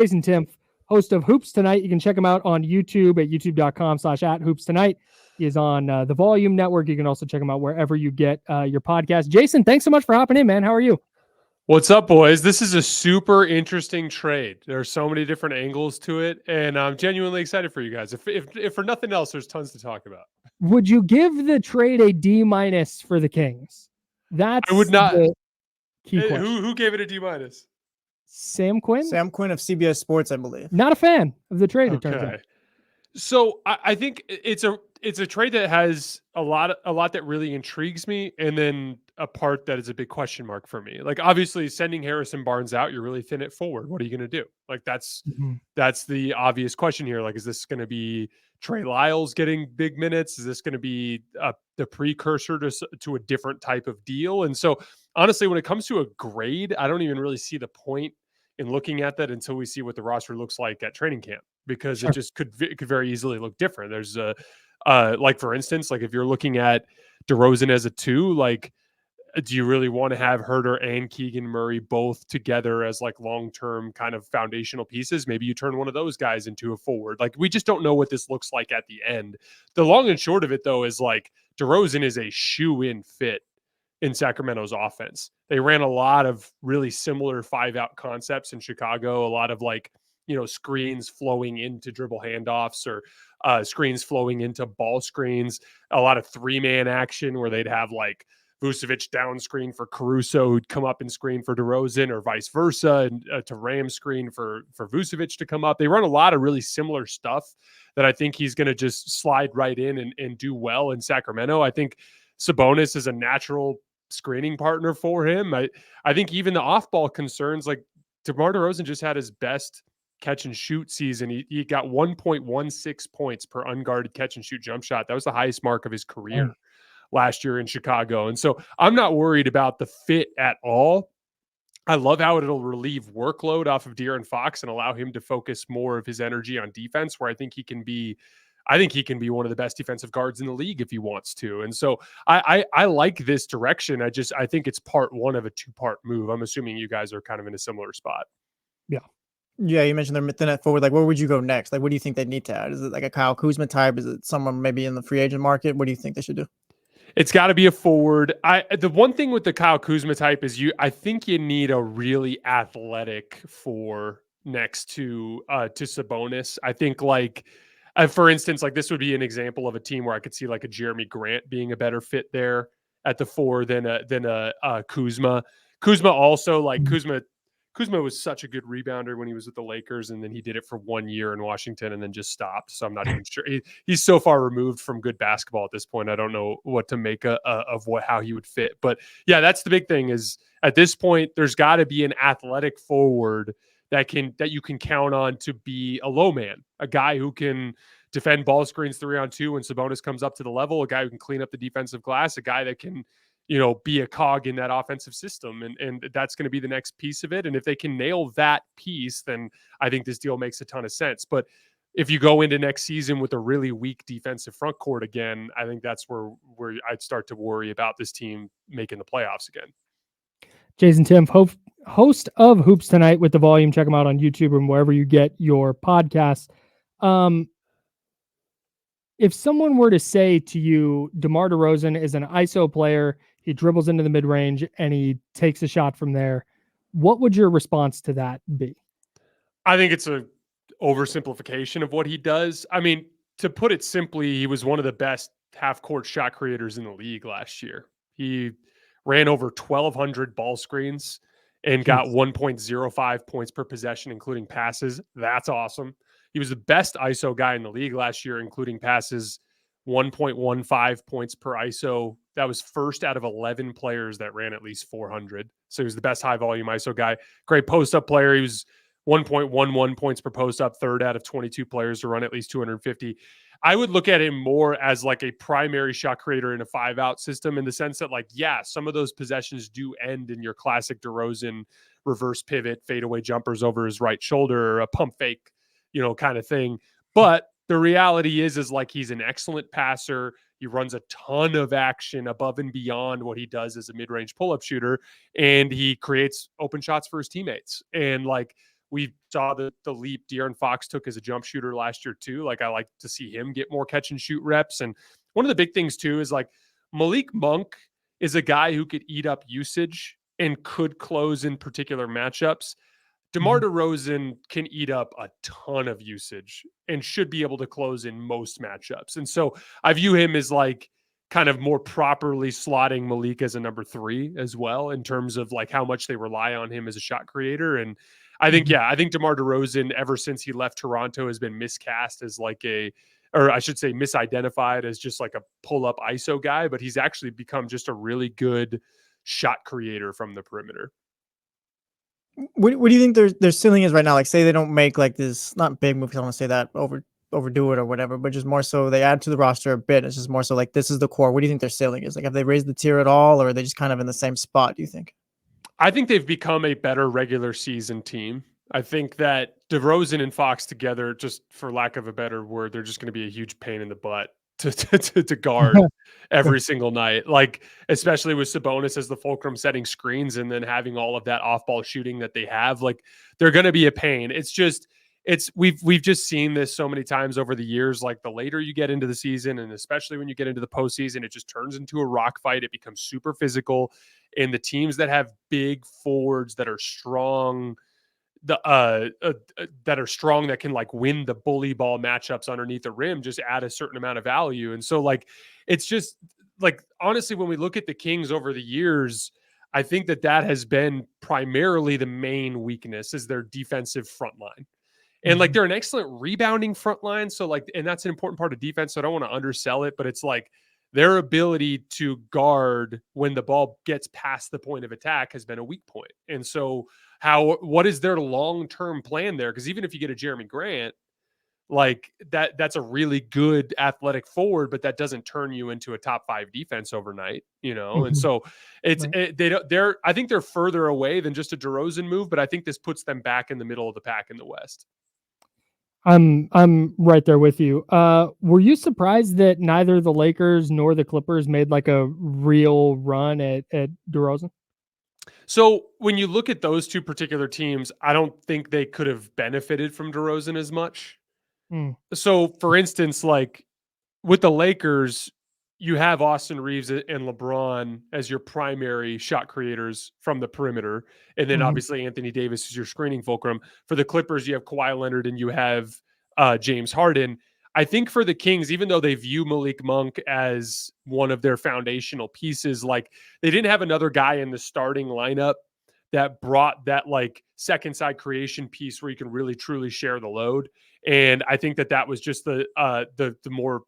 Jason Timpf, host of Hoops Tonight. You can check him out on YouTube at youtube.com/@hoopstonight. He is on the Volume Network. You can also check him out wherever you get your podcast. Jason, thanks so much for hopping in, man. How are you? What's up, boys? This is a super interesting trade. There are so many different angles to it, and I'm genuinely excited for you guys. If for nothing else, there's tons to talk about. Would you give the trade a D- for the Kings? That's I would not. The key question. Who gave it a D-? Sam Quinn? Sam Quinn of CBS Sports, I believe. Not a fan of the trade, it turns out. So I think it's a trade that has a lot that really intrigues me, and then a part that is a big question mark for me. Like, obviously, sending Harrison Barnes out, you're really thin at forward. What are you going to do? Like, that's the obvious question here. Like, is this going to be Trey Lyles getting big minutes? Is this going to be the precursor to a different type of deal? And so, honestly, when it comes to a grade, I don't even really see the point in looking at that until we see what the roster looks like at training camp, because it just could very easily look different. There's like, for instance, like if you're looking at DeRozan as a 2, like, do you really want to have Herter and Keegan Murray both together as like long-term kind of foundational pieces? Maybe you turn one of those guys into a forward. Like, we just don't know what this looks like at the end. The long and short of it, though, is like DeRozan is a shoe-in fit in Sacramento's offense. They ran a lot of really similar 5-out concepts in Chicago, a lot of like, screens flowing into dribble handoffs, or screens flowing into ball screens, a lot of 3-man action where they'd have like Vucevic down screen for Caruso, who'd come up and screen for DeRozan, or vice versa, and to Ram screen for Vucevic to come up. They run a lot of really similar stuff that I think he's going to just slide right in and do well in Sacramento. I think Sabonis is a natural screening partner for him. I think even the off-ball concerns, like DeMar DeRozan just had his best catch and shoot season. He got 1.16 points per unguarded catch and shoot jump shot. That was the highest mark of his career last year in Chicago. And so I'm not worried about the fit at all. I love how it'll relieve workload off of De'Aaron Fox and allow him to focus more of his energy on defense, where I think he can be one of the best defensive guards in the league if he wants to. And so I like this direction. I think it's part one of a 2-part move. I'm assuming you guys are kind of in a similar spot. Yeah, you mentioned they're thin at forward. Like, where would you go next? Like, what do you think they need to add? Is it like a Kyle Kuzma type? Is it someone maybe in the free agent market? What do you think they should do? It's got to be a forward. The one thing with the Kyle Kuzma type is I think you need a really athletic 4 next to Sabonis. I think, like, for instance, like, this would be an example of a team where I could see like a Jeremy Grant being a better fit there at the 4 than a Kuzma. Kuzma also, like, Kuzma was such a good rebounder when he was with the Lakers, and then he did it for 1 year in Washington and then just stopped. So I'm not even sure. He's so far removed from good basketball at this point. I don't know what to make of how he would fit. But yeah, that's the big thing, is at this point, there's got to be an athletic forward that you can count on to be a low man, a guy who can defend ball screens 3-on-2 when Sabonis comes up to the level, a guy who can clean up the defensive glass, a guy that can, be a cog in that offensive system. And that's going to be the next piece of it. And if they can nail that piece, then I think this deal makes a ton of sense. But if you go into next season with a really weak defensive front court again, I think that's where I'd start to worry about this team making the playoffs again. Jason Timpf, host of Hoops Tonight with the Volume. Check him out on YouTube and wherever you get your podcasts. If someone were to say to you, DeMar DeRozan is an ISO player, he dribbles into the mid-range and he takes a shot from there, what would your response to that be? I think it's a oversimplification of what he does. I mean, to put it simply, he was one of the best half-court shot creators in the league last year. He ran over 1,200 ball screens and got 1.05 points per possession, including passes. That's awesome. He was the best ISO guy in the league last year, including passes, 1.15 points per ISO. That was first out of 11 players that ran at least 400. So he was the best high-volume ISO guy. Great post-up player. He was 1.11 points per post-up, third out of 22 players to run at least 250. I would look at him more as like a primary shot creator in a 5-out system, in the sense that, like, yeah, some of those possessions do end in your classic DeRozan reverse pivot, fadeaway jumpers over his right shoulder, or a pump fake, kind of thing. But the reality is like, he's an excellent passer. He runs a ton of action above and beyond what he does as a mid-range pull-up shooter, and he creates open shots for his teammates. And like, we saw the leap De'Aaron Fox took as a jump shooter last year too. Like I like to see him get more catch and shoot reps. And one of the big things too is like Malik Monk is a guy who could eat up usage and could close in particular matchups. DeMar DeRozan can eat up a ton of usage and should be able to close in most matchups. And so I view him as like kind of more properly slotting Malik as a number 3 as well, in terms of like how much they rely on him as a shot creator. And I think, I think DeMar DeRozan, ever since he left Toronto, has been miscast as like or I should say misidentified as just like a pull-up ISO guy, but he's actually become just a really good shot creator from the perimeter. What do you think their ceiling is right now? Like, say they don't make like this, not big move, I don't want to say that, overdo it or whatever, but just more so they add to the roster a bit. It's just more so like, this is the core. What do you think their ceiling is? Like, have they raised the tier at all, or are they just kind of in the same spot, do you think? I think they've become a better regular season team. I think that DeRozan and Fox together, just for lack of a better word, they're just going to be a huge pain in the butt to guard every single night. Like, especially with Sabonis as the fulcrum setting screens and then having all of that off-ball shooting that they have, like they're going to be a pain. We've just seen this so many times over the years. Like the later you get into the season, and especially when you get into the postseason, it just turns into a rock fight. It becomes super physical, and the teams that have big forwards that are strong, that can like win the bully ball matchups underneath the rim, just add a certain amount of value. And so like, it's just like, honestly, when we look at the Kings over the years, I think that has been primarily the main weakness is their defensive front line. And like, they're an excellent rebounding front line. So like, and that's an important part of defense. So I don't want to undersell it, but it's like their ability to guard when the ball gets past the point of attack has been a weak point. And so what is their long-term plan there? Because even if you get a Jeremy Grant, like that's a really good athletic forward, but that doesn't turn you into a top 5 defense overnight, you know? And so I think they're further away than just a DeRozan move, but I think this puts them back in the middle of the pack in the West. I'm right there with you. Were you surprised that neither the Lakers nor the Clippers made like a real run at DeRozan? So when you look at those two particular teams, I don't think they could have benefited from DeRozan as much. So for instance, like with the Lakers, you have Austin Reeves and LeBron as your primary shot creators from the perimeter. And then obviously Anthony Davis is your screening fulcrum. For the Clippers, you have Kawhi Leonard and you have James Harden. I think for the Kings, even though they view Malik Monk as one of their foundational pieces, like they didn't have another guy in the starting lineup that brought that like second side creation piece where you can really truly share the load. And I think that was just the more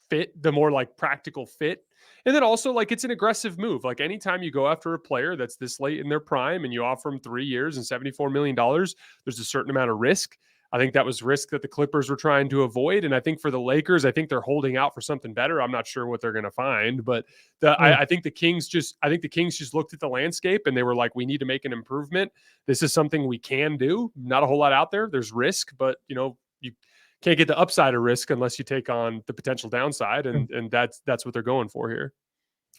fit, the more like practical fit. And then also like it's an aggressive move. Like anytime you go after a player that's this late in their prime and you offer them 3 years and $74 million, there's a certain amount of risk. I think that was risk that the Clippers were trying to avoid. And I think for the Lakers, I think they're holding out for something better. I'm not sure what they're going to find, but I think the Kings just looked at the landscape and they were like, we need to make an improvement. This is something we can do. Not a whole lot out there. There's risk, but you know, you can't get the upside of risk unless you take on the potential downside. And that's what they're going for here.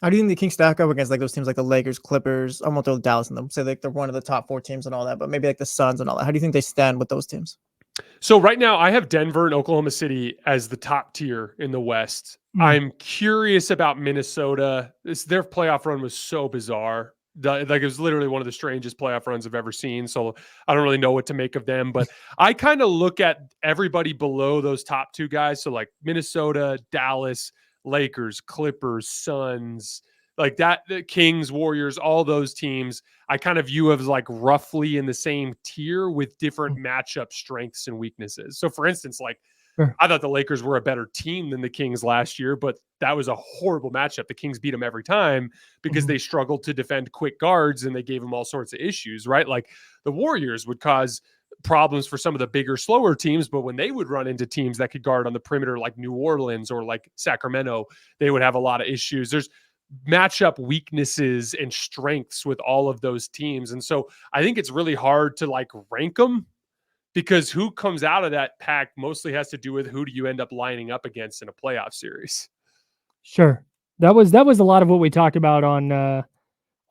How do you think the Kings stack up against like those teams like the Lakers, Clippers? I won't throw Dallas in them. Say like they're one of the top 4 teams and all that, but maybe like the Suns and all that. How do you think they stand with those teams? So right now I have Denver and Oklahoma City as the top tier in the West. I'm curious about Minnesota. Their playoff run was so bizarre. Like it was literally one of the strangest playoff runs I've ever seen. So I don't really know what to make of them, but I kind of look at everybody below those top 2 guys. So like Minnesota, Dallas, Lakers, Clippers, Suns, like that, the Kings, Warriors, all those teams, I kind of view as like roughly in the same tier with different matchup strengths and weaknesses. So for instance, like I thought the Lakers were a better team than the Kings last year, but that was a horrible matchup. The Kings beat them every time because they struggled to defend quick guards and they gave them all sorts of issues, right? Like the Warriors would cause problems for some of the bigger, slower teams, but when they would run into teams that could guard on the perimeter, like New Orleans or like Sacramento, they would have a lot of issues. There's matchup weaknesses and strengths with all of those teams. And so I think it's really hard to like rank them because who comes out of that pack mostly has to do with who do you end up lining up against in a playoff series. Sure. That was a lot of what we talked about on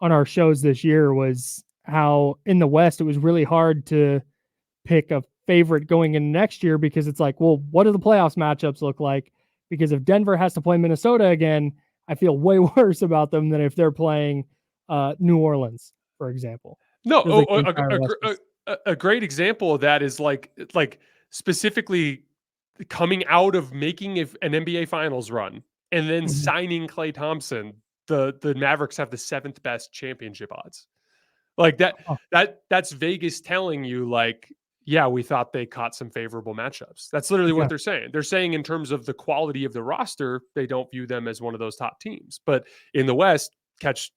our shows this year, was how in the West, it was really hard to pick a favorite going into next year because it's like, well, what do the playoffs matchups look like? Because if Denver has to play Minnesota again, I feel way worse about them than if they're playing New Orleans, for example. No, Like the entire West is- a great example of that is like specifically coming out of making an NBA Finals run and then signing Klay Thompson. The Mavericks have the 7th best championship odds. Like that's Vegas telling you, like, yeah, we thought they caught some favorable matchups. That's literally what they're saying. They're saying in terms of the quality of the roster, they don't view them as one of those top teams. But in the West, catch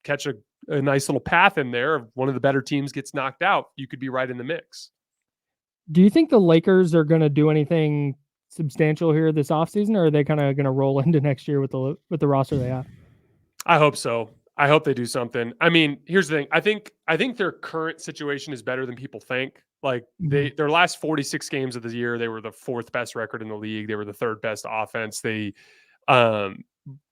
a nice little path in there. If one of the better teams gets knocked out, you could be right in the mix. Do you think the Lakers are going to do anything substantial here this offseason, or are they kind of going to roll into next year with the roster they have? I hope so. I hope they do something. I mean, here's the thing. I think their current situation is better than people think. Like their last 46 games of the year, they were the 4th best record in the league. They were the 3rd best offense. They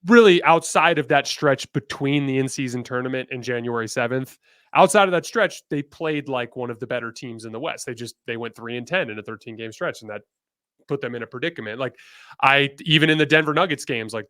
really, outside of that stretch between the in-season tournament and January 7th, outside of that stretch, they played like one of the better teams in the West. They went 3-10 in a 13-game stretch, and that put them in a predicament. Like even in the Denver Nuggets games, like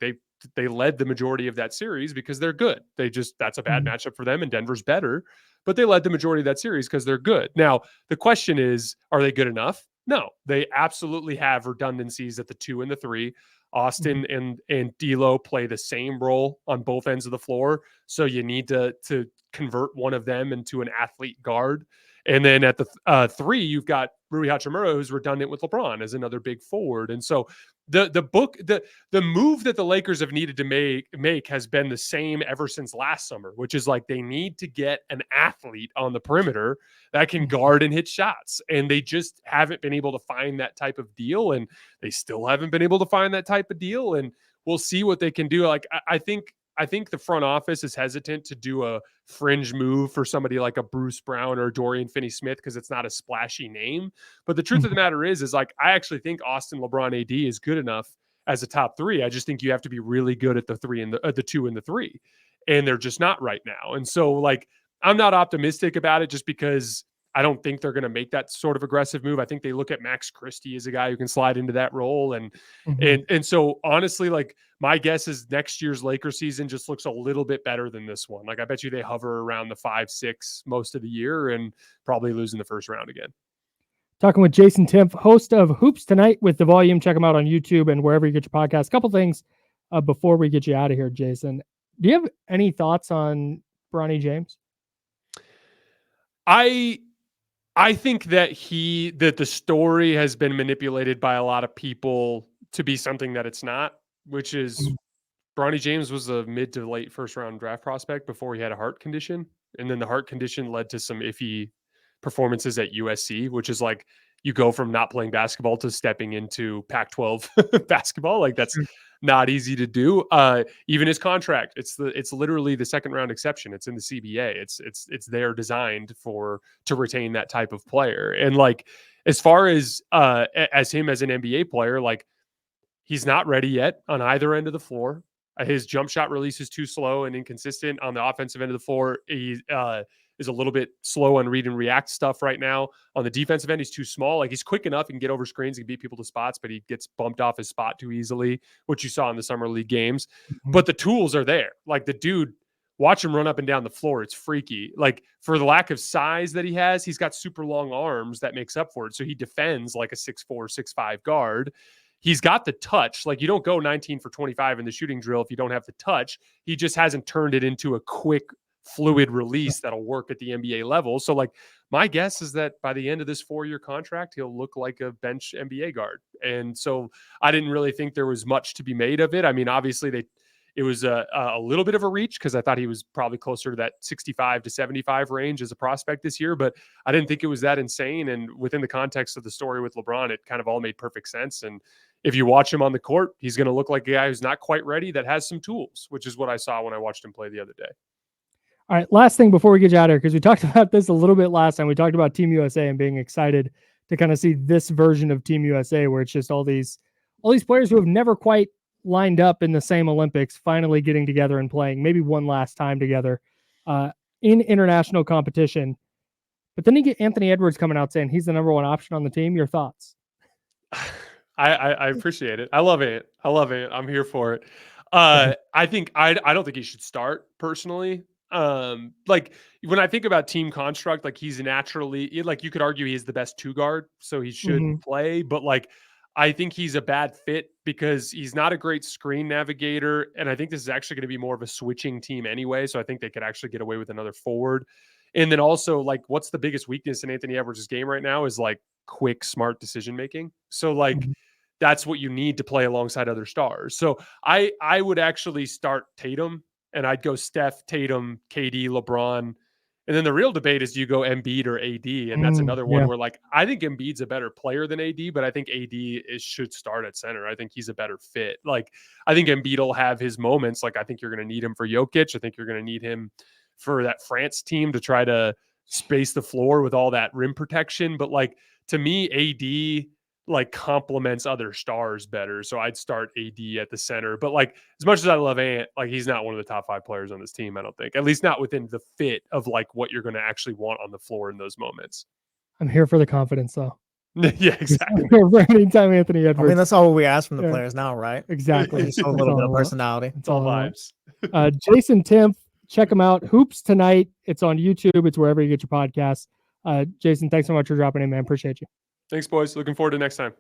they led the majority of that series because they're good. That's a bad matchup for them, and Denver's better, but they led the majority of that series because they're good. Now, the question is, are they good enough? No, they absolutely have redundancies at the 2 and the 3. Austin and D'Lo play the same role on both ends of the floor. So you need to convert one of them into an athlete guard. And then at the 3, you've got Rui Hachimura, who's redundant with LeBron as another big forward. And so the move that the Lakers have needed to make has been the same ever since last summer, which is like they need to get an athlete on the perimeter that can guard and hit shots. And they just haven't been able to find that type of deal. And they still haven't been able to find that type of deal. And we'll see what they can do. Like, I think the front office is hesitant to do a fringe move for somebody like a Bruce Brown or Dorian Finney-Smith because it's not a splashy name. But the truth of the matter is like, I actually think Austin, LeBron, AD is good enough as a top 3. I just think you have to be really good at the 3 and the 2 and the 3. And they're just not right now. And so like, I'm not optimistic about it just because I don't think they're going to make that sort of aggressive move. I think they look at Max Christie as a guy who can slide into that role. And so honestly, like my guess is next year's Lakers season just looks a little bit better than this one. Like I bet you they hover around the 5-6 most of the year and probably lose in the first round again. Talking with Jason Timpf, host of Hoops Tonight with The Volume. Check him out on YouTube and wherever you get your podcast. A couple things before we get you out of here, Jason. Do you have any thoughts on Bronny James? I think that the story has been manipulated by a lot of people to be something that it's not, which is Bronny James was a mid to late first round draft prospect before he had a heart condition. And then the heart condition led to some iffy performances at USC, which is like you go from not playing basketball to stepping into Pac-12 basketball. Like that's not easy to do. Even his contract, it's literally the second round exception. It's in the CBA. It's there designed to retain that type of player. And like, as far as him as an NBA player, like he's not ready yet on either end of the floor. His jump shot release is too slow and inconsistent on the offensive end of the floor. He is a little bit slow on read and react stuff right now. On the defensive end, he's too small. Like he's quick enough and get over screens and beat people to spots, but he gets bumped off his spot too easily, which you saw in the summer league games. But the tools are there. Like the dude, watch him run up and down the floor. It's freaky. Like for the lack of size that he has, he's got super long arms that makes up for it. So he defends like a 6'4", 6'5" guard. He's got the touch. Like you don't go 19 for 25 in the shooting drill if you don't have the touch. He just hasn't turned it into a quick, fluid release that'll work at the NBA level. So like my guess is that by the end of this 4-year contract, he'll look like a bench NBA guard. And so I didn't really think there was much to be made of it. I mean, obviously it was a little bit of a reach because I thought he was probably closer to that 65 to 75 range as a prospect this year, but I didn't think it was that insane. And within the context of the story with LeBron, it kind of all made perfect sense. And if you watch him on the court, he's going to look like a guy who's not quite ready that has some tools, which is what I saw when I watched him play the other day. All right, last thing before we get you out of here, because we talked about this a little bit last time. We talked about Team USA and being excited to kind of see this version of Team USA, where it's just all these players who have never quite lined up in the same Olympics, finally getting together and playing maybe one last time together in international competition. But then you get Anthony Edwards coming out saying he's the number one option on the team. Your thoughts? I appreciate it. I love it. I'm here for it. I don't think he should start personally. Like when I think about team construct, like he's naturally, like you could argue he is the best 2 guard, so he should play. But like I think he's a bad fit because he's not a great screen navigator, and I think this is actually going to be more of a switching team anyway. So I think they could actually get away with another forward. And then also, like, what's the biggest weakness in Anthony Edwards' game right now is like quick, smart decision making. So like that's what you need to play alongside other stars. So I would actually start Tatum, and I'd go Steph, Tatum, KD, LeBron. And then the real debate is, do you go Embiid or AD? And that's another one where like I think Embiid's a better player than AD, but I think AD should start at center. I think he's a better fit. Like I think Embiid will have his moments. Like I think you're going to need him for Jokic. I think you're going to need him for that France team to try to space the floor with all that rim protection. But like to me, AD like complements other stars better. So I'd start AD at the center. But like as much as I love Ant, like he's not one of the top 5 players on this team, I don't think. At least not within the fit of like what you're going to actually want on the floor in those moments. I'm here for the confidence though. Yeah, exactly. Anytime Anthony Edwards. I mean, that's all we ask from the players now, right? Exactly. Just a little bit of personality. It's all vibes. Jason Timpf, check him out. Hoops Tonight. It's on YouTube. It's wherever you get your podcasts. Jason, thanks so much for dropping in, man. Appreciate you. Thanks, boys. Looking forward to next time.